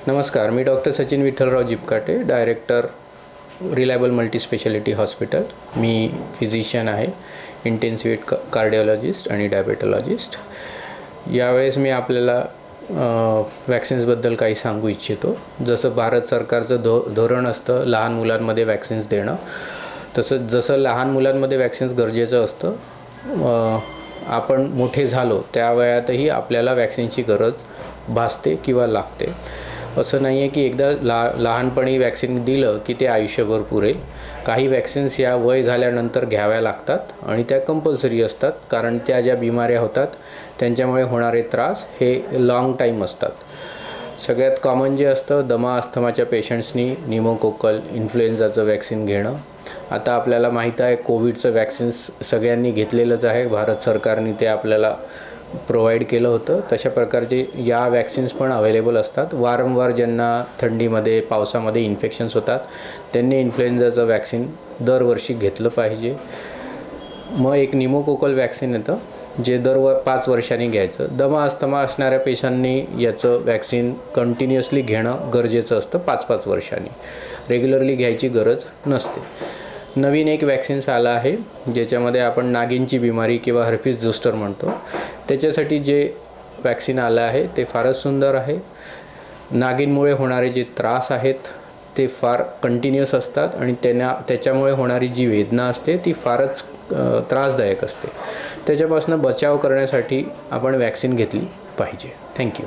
नमस्कार, मी doctor Sachin Vitthalrao Jipkate, director reliable multispeciality hospital. मी फिजिशियन आहे, इंटेन्सिव्ह कार्डिओलॉजिस्ट आणि डायबेटॉलॉजिस्ट. यावेळेस मी आपल्याला वॅक्सिन्सबद्दल काही सांगू इच्छितो. जसं भारत सरकारचं धोरण असतं लहान मुलांमध्ये वॅक्सिन्स देणं, जसं लहान मुलांमध्ये वॅक्सिन्स गरजेचं असतं, आपण मोठे झालो त्या वयातही आपल्याला वॅक्सिनची गरज भासते किंवा लागते. असं नाही आहे की एकदा लहानपणी वॅक्सिन दिलं की ते आयुष्यभर पुरेल. काही वॅक्सिन्स या वय झाल्यानंतर घ्याव्या लागतात आणि त्या कंपल्सरी असतात, कारण त्या ज्या बिमाऱ्या होतात त्यांच्यामुळे होणारे त्रास हे लाँग टाईम असतात. सगळ्यात कॉमन जे असतं, दमा अस्थमाच्या पेशंट्सनी निमोकोकल इन्फ्लुएन्झाचं वॅक्सिन घेणं. आता आपल्याला माहीत आहे कोविडचं वॅक्सिन्स सगळ्यांनी घेतलेलंच आहे, भारत सरकारने ते आपल्याला प्रोव्हाइड केलं होतं. तशा प्रकारचे या वॅक्सिन्स पण अवेलेबल असतात. वारंवार ज्यांना थंडीमध्ये पावसामध्ये इन्फेक्शन्स होतात त्यांनी इन्फ्लुएन्झाचं वॅक्सिन दरवर्षी घेतलं पाहिजे. मग एक निमोकोकल वॅक्सिन येतं जे 5 वर्षांनी घ्यायचं. दमा अस्थमा असणाऱ्या पेशंटनी याचं वॅक्सिन कंटिन्युअसली घेणं गरजेचं असतं 5-5 वर्षांनी. रेग्युलरली घ्यायची गरज नसते. नवीन एक वॅक्सिन्स आला आहे ज्याच्यामध्ये आपण नागिनची बिमारी किंवा हर्पिस झोस्टर म्हणतो, त्याच्यासाठी जे वॅक्सिन आलं आहे ते फारच सुंदर आहे. नागिनमुळे होणारे जे त्रास आहेत ते फार कंटिन्युअस असतात आणि त्याच्यामुळे होणारी जी वेदना असते ती फारच त्रासदायक असते. त्याच्यापासून बचाव करण्यासाठी आपण वॅक्सिन घेतली पाहिजे. थँक्यू.